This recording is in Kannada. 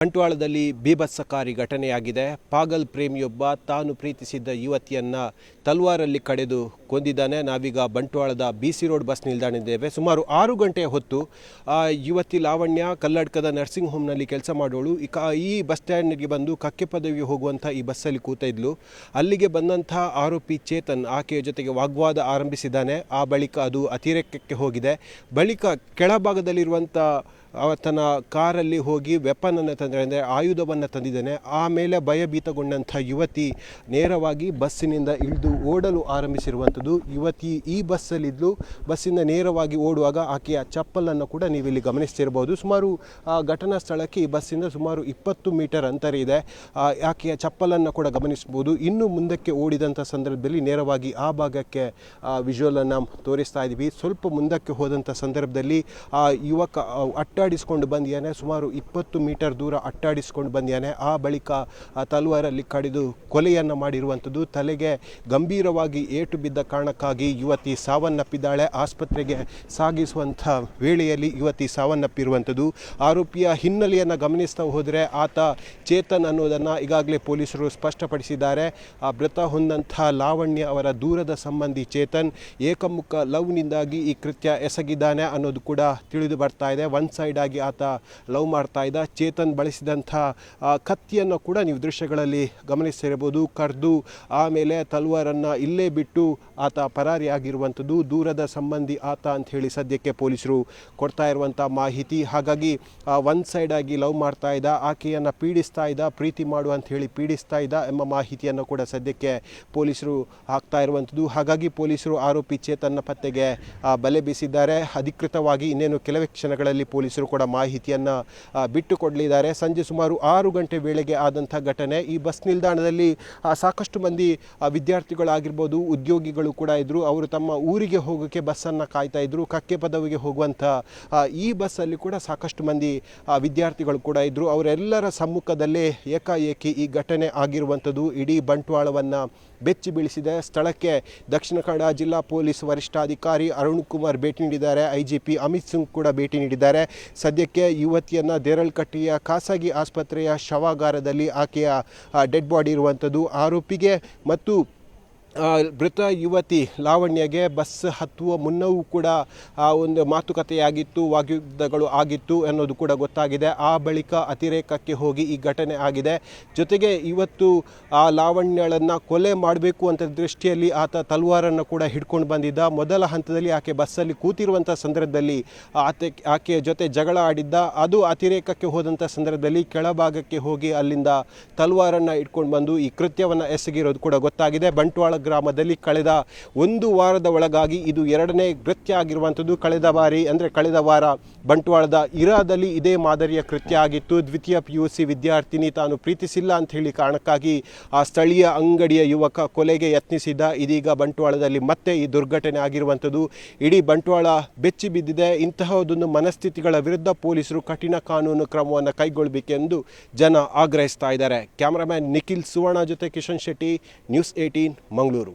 ಬಂಟ್ವಾಳದಲ್ಲಿ ಬೀಭತ್ಸಕಾರಿ ಘಟನೆಯಾಗಿದೆ. ಪಾಗಲ್ ಪ್ರೇಮಿಯೊಬ್ಬ ತಾನು ಪ್ರೀತಿಸಿದ್ದ ಯುವತಿಯನ್ನ ತಲ್ವಾರಲ್ಲಿ ಕಡಿದು ಕೊಂದಿದ್ದಾನೆ. ನಾವೀಗ ಬಂಟ್ವಾಳದ BC ರೋಡ್ ಬಸ್ ನಿಲ್ದಾಣದಿದ್ದೇವೆ. ಸುಮಾರು 6 ಗಂಟೆ ಹೊತ್ತು ಯುವತಿ ಲಾವಣ್ಯ ಕಲ್ಲಡ್ಕದ ನರ್ಸಿಂಗ್ ಹೋಮ್ನಲ್ಲಿ ಕೆಲಸ ಮಾಡೋಳು. ಈ ಬಸ್ ಸ್ಟ್ಯಾಂಡ್ಗೆ ಬಂದು ಕಕ್ಕೆ ಪದವಿಗೆ ಹೋಗುವಂಥ ಈ ಬಸ್ಸಲ್ಲಿ ಕೂತ ಇದ್ಲು. ಅಲ್ಲಿಗೆ ಬಂದಂಥ ಆರೋಪಿ ಚೇತನ್ ಆಕೆಯ ಜೊತೆಗೆ ವಾಗ್ವಾದ ಆರಂಭಿಸಿದ್ದಾನೆ. ಆ ಬಳಿಕ ಅದು ಅತಿರೇಕಕ್ಕೆ ಹೋಗಿದೆ. ಬಳಿಕ ಕೆಳಭಾಗದಲ್ಲಿರುವಂಥ ಆತನ ಕಾರಲ್ಲಿ ಹೋಗಿ ವೆಪನನ್ನು ಅಂದರೆ ಆಯುಧವನ್ನು ತಂದಿದ್ದಾನೆ. ಆಮೇಲೆ ಭಯಭೀತಗೊಂಡಂಥ ಯುವತಿ ನೇರವಾಗಿ ಬಸ್ಸಿನಿಂದ ಇಳಿದು ಓಡಲು ಆರಂಭಿಸಿರುವಂಥದ್ದು. ಯುವತಿ ಈ ಬಸ್ಸಲ್ಲಿದ್ದು ಬಸ್ಸಿಂದ ನೇರವಾಗಿ ಓಡುವಾಗ ಆಕೆಯ ಚಪ್ಪಲನ್ನು ಕೂಡ ನೀವಿಲ್ಲಿ ಗಮನಿಸ್ತಿರ್ಬೋದು. ಸುಮಾರು ಘಟನಾ ಸ್ಥಳಕ್ಕೆ ಈ ಬಸ್ಸಿಂದ ಸುಮಾರು 20 ಮೀಟರ್ ಅಂತರ ಇದೆ. ಆಕೆಯ ಚಪ್ಪಲನ್ನು ಕೂಡ ಗಮನಿಸ್ಬೋದು. ಇನ್ನು ಮುಂದಕ್ಕೆ ಓಡಿದಂಥ ಸಂದರ್ಭದಲ್ಲಿ ನೇರವಾಗಿ ಆ ಭಾಗಕ್ಕೆ ವಿಜುವಲನ್ನು ತೋರಿಸ್ತಾ ಇದ್ದೀವಿ. ಸ್ವಲ್ಪ ಮುಂದಕ್ಕೆ ಹೋದಂಥ ಸಂದರ್ಭದಲ್ಲಿ ಆ ಯುವಕ ಅಟ್ಟಾಡಿಸ್ಕೊಂಡು ಬಂದಿಯಾನೆ. ಸುಮಾರು 20 ಮೀಟರ್ ದೂರ ಅಟ್ಟಾಡಿಸ್ಕೊಂಡು ಬಂದಿಯಾನೆ. ಆ ಬಳಿಕ ತಲ್ವಾರಲ್ಲಿ ಕಡಿದು ಕೊಲೆಯನ್ನು ಮಾಡಿರುವಂಥದ್ದು. ತಲೆಗೆ ಗಂಭೀರವಾಗಿ ಏಟು ಬಿದ್ದ ಕಾರಣಕ್ಕಾಗಿ ಯುವತಿ ಸಾವನ್ನಪ್ಪಿದ್ದಾಳೆ. ಆಸ್ಪತ್ರೆಗೆ ಸಾಗಿಸುವಂಥ ವೇಳೆಯಲ್ಲಿ ಯುವತಿ ಸಾವನ್ನಪ್ಪಿರುವಂಥದ್ದು. ಆರೋಪಿಯ ಹಿನ್ನೆಲೆಯನ್ನು ಗಮನಿಸ್ತಾ ಹೋದರೆ ಆತ ಚೇತನ್ ಅನ್ನೋದನ್ನು ಈಗಾಗಲೇ ಪೊಲೀಸರು ಸ್ಪಷ್ಟಪಡಿಸಿದ್ದಾರೆ. ಮೃತ ಹೊಂದಂಥ ಲಾವಣ್ಯ ಅವರ ದೂರದ ಸಂಬಂಧಿ ಚೇತನ್ ಏಕಮುಖ ಲವ್ನಿಂದಾಗಿ ಈ ಕೃತ್ಯ ಎಸಗಿದ್ದಾನೆ ಅನ್ನೋದು ಕೂಡ ತಿಳಿದು ಬರ್ತಾ ಇದೆ. ಒನ್ ಸೈಡ್ ಆಗಿ ಆತ ಲವ್ ಮಾಡ್ತಾ ಇದ್ದ. ಚೇತನ್ ಬಳಸಿದಂಥ ಕತ್ತಿಯನ್ನು ಕೂಡ ನೀವು ದೃಶ್ಯಗಳಲ್ಲಿ ಗಮನಿಸಿರಬಹುದು. ಕರೆದು ಆಮೇಲೆ ತಲ್ವಾರನ್ನು ಇಲ್ಲೇ ಬಿಟ್ಟು ಆತ ಪರಾರಿಯಾಗಿರುವಂಥದ್ದು. ದೂರದ ಸಂಬಂಧಿ ಆತ ಅಂತ ಹೇಳಿ ಸದ್ಯಕ್ಕೆ ಪೊಲೀಸರು ಕೊಡ್ತಾ ಇರುವಂಥ ಮಾಹಿತಿ. ಹಾಗಾಗಿ ಒನ್ ಸೈಡ್ ಆಗಿ ಲವ್ ಮಾಡ್ತಾ ಇದ್ದ, ಆಕೆಯನ್ನು ಪೀಡಿಸ್ತಾ ಇದ್ದ, ಪ್ರೀತಿ ಮಾಡು ಅಂತ ಹೇಳಿ ಪೀಡಿಸ್ತಾ ಇದ್ದ ಎಂಬ ಮಾಹಿತಿಯನ್ನು ಕೂಡ ಸದ್ಯಕ್ಕೆ ಪೊಲೀಸರು ಹಾಕ್ತಾ ಇರುವಂಥದ್ದು. ಹಾಗಾಗಿ ಪೊಲೀಸರು ಆರೋಪಿ ಚೇತನ್ನ ಪತ್ತೆಗೆ ಬಲೆ ಬೀಸಿದ್ದಾರೆ. ಅಧಿಕೃತವಾಗಿ ಇನ್ನೇನು ಕೆಲವೇ ಕ್ಷಣಗಳಲ್ಲಿ ಪೊಲೀಸರು ಕೂಡ ಮಾಹಿತಿಯನ್ನು ಬಿಟ್ಟುಕೊಡಲಿದ್ದಾರೆ. ಸಂಜೆ ಸುಮಾರು 6 ಗಂಟೆ ವೇಳೆಗೆ ಆದಂಥ ಘಟನೆ. ಈ ಬಸ್ ನಿಲ್ದಾಣದಲ್ಲಿ ಸಾಕಷ್ಟು ಮಂದಿ ವಿದ್ಯಾರ್ಥಿಗಳಾಗಿರ್ಬೋದು, ಉದ್ಯೋಗಿಗಳು ಕೂಡ ಇದ್ದರು. ಅವರು ತಮ್ಮ ಊರಿಗೆ ಹೋಗೋಕ್ಕೆ ಬಸ್ಸನ್ನು ಕಾಯ್ತಾ ಇದ್ದರು. ಕಕ್ಕೆ ಪದವಿಗೆ ಹೋಗುವಂಥ ಈ ಬಸ್ಸಲ್ಲಿ ಕೂಡ ಸಾಕಷ್ಟು ಮಂದಿ ವಿದ್ಯಾರ್ಥಿಗಳು ಕೂಡ ಇದ್ದರು. ಅವರೆಲ್ಲರ ಸಮ್ಮುಖದಲ್ಲೇ ಏಕಾಏಕಿ ಈ ಘಟನೆ ಆಗಿರುವಂಥದ್ದು ಇಡೀ ಬಂಟ್ವಾಳವನ್ನು ಬೆಚ್ಚಿ ಬೀಳಿಸಿದೆ. ಸ್ಥಳಕ್ಕೆ ದಕ್ಷಿಣ ಕನ್ನಡ ಜಿಲ್ಲಾ ಪೊಲೀಸ್ ವರಿಷ್ಠಾಧಿಕಾರಿ ಅರುಣ್ ಕುಮಾರ್ ಭೇಟಿ ನೀಡಿದ್ದಾರೆ. IGP ಅಮಿತ್ ಸಿಂಗ್ ಕೂಡ ಭೇಟಿ ನೀಡಿದ್ದಾರೆ. ಸದ್ಯಕ್ಕೆ ಯುವತಿಯನ್ನು ದೇರಳಕಟ್ಟೆಯ ಖಾಸಗಿ ಆಸ್ಪತ್ರೆಯ ಶವಾಗಾರದಲ್ಲಿ ಆಕೆಯ ಡೆಡ್ ಬಾಡಿ ಇರುವಂಥದ್ದು. ಆರೋಪಿಗೆ ಮತ್ತು ಮೃತ ಯುವತಿ ಲಾವಣ್ಯಗೆ ಬಸ್ ಹತ್ತುವ ಮುನ್ನವೂ ಕೂಡ ಒಂದು ಮಾತುಕತೆಯಾಗಿತ್ತು, ವಾಗ್ಯುದ್ಧಗಳು ಆಗಿತ್ತು ಅನ್ನೋದು ಕೂಡ ಗೊತ್ತಾಗಿದೆ. ಆ ಬಳಿಕ ಅತಿರೇಕಕ್ಕೆ ಹೋಗಿ ಈ ಘಟನೆ ಆಗಿದೆ. ಜೊತೆಗೆ ಇವತ್ತು ಆ ಲಾವಣ್ಯಳನ್ನು ಕೊಲೆ ಮಾಡಬೇಕು ಅಂತ ದೃಷ್ಟಿಯಲ್ಲಿ ಆತ ತಲ್ವಾರನ್ನು ಕೂಡ ಹಿಡ್ಕೊಂಡು ಬಂದಿದ್ದ. ಮೊದಲ ಹಂತದಲ್ಲಿ ಆಕೆ ಬಸ್ಸಲ್ಲಿ ಕೂತಿರುವಂಥ ಸಂದರ್ಭದಲ್ಲಿ ಆಕೆಯ ಜೊತೆ ಜಗಳ ಆಡಿದ್ದ. ಅದು ಅತಿರೇಕಕ್ಕೆ ಹೋದಂಥ ಸಂದರ್ಭದಲ್ಲಿ ಕೆಳಭಾಗಕ್ಕೆ ಹೋಗಿ ಅಲ್ಲಿಂದ ತಲ್ವಾರನ್ನು ಇಟ್ಕೊಂಡು ಬಂದು ಈ ಕೃತ್ಯವನ್ನು ಎಸಗಿರೋದು ಕೂಡ ಗೊತ್ತಾಗಿದೆ. ಬಂಟ್ವಾಳ ಗ್ರಾಮದಲ್ಲಿ ಕಳೆದ 1 ವಾರದ ಒಳಗಾಗಿ ಇದು 2ನೇ ಕೃತ್ಯ ಆಗಿರುವಂಥದ್ದು. ಕಳೆದ ವಾರ ಬಂಟ್ವಾಳದ ಇರಾದಲ್ಲಿ ಇದೇ ಮಾದರಿಯ ಕೃತ್ಯ ಆಗಿತ್ತು. ದ್ವಿತೀಯ PUC ವಿದ್ಯಾರ್ಥಿನಿ ತಾನು ಪ್ರೀತಿಸಿಲ್ಲ ಅಂತ ಹೇಳಿ ಕಾರಣಕ್ಕಾಗಿ ಆ ಸ್ಥಳೀಯ ಅಂಗಡಿಯ ಯುವಕ ಕೊಲೆಗೆ ಯತ್ನಿಸಿದ್ದ. ಇದೀಗ ಬಂಟ್ವಾಳದಲ್ಲಿ ಮತ್ತೆ ಈ ದುರ್ಘಟನೆ ಆಗಿರುವಂಥದ್ದು. ಇಡೀ ಬಂಟ್ವಾಳ ಬೆಚ್ಚಿ ಬಿದ್ದಿದೆ. ಇಂತಹದೊಂದು ಮನಸ್ಥಿತಿಗಳ ವಿರುದ್ಧ ಪೊಲೀಸರು ಕಠಿಣ ಕಾನೂನು ಕ್ರಮವನ್ನು ಕೈಗೊಳ್ಳಬೇಕೆಂದು ಜನ ಆಗ್ರಹಿಸ್ತಾ ಇದ್ದಾರೆ. ಕ್ಯಾಮರಾಮ್ಯಾನ್ ನಿಖಿಲ್ ಸುವರ್ಣ ಜೊತೆ ಕಿಶನ್ ಶೆಟ್ಟಿ, ನ್ಯೂಸ್ 18 ಮಂಗಳೂರು.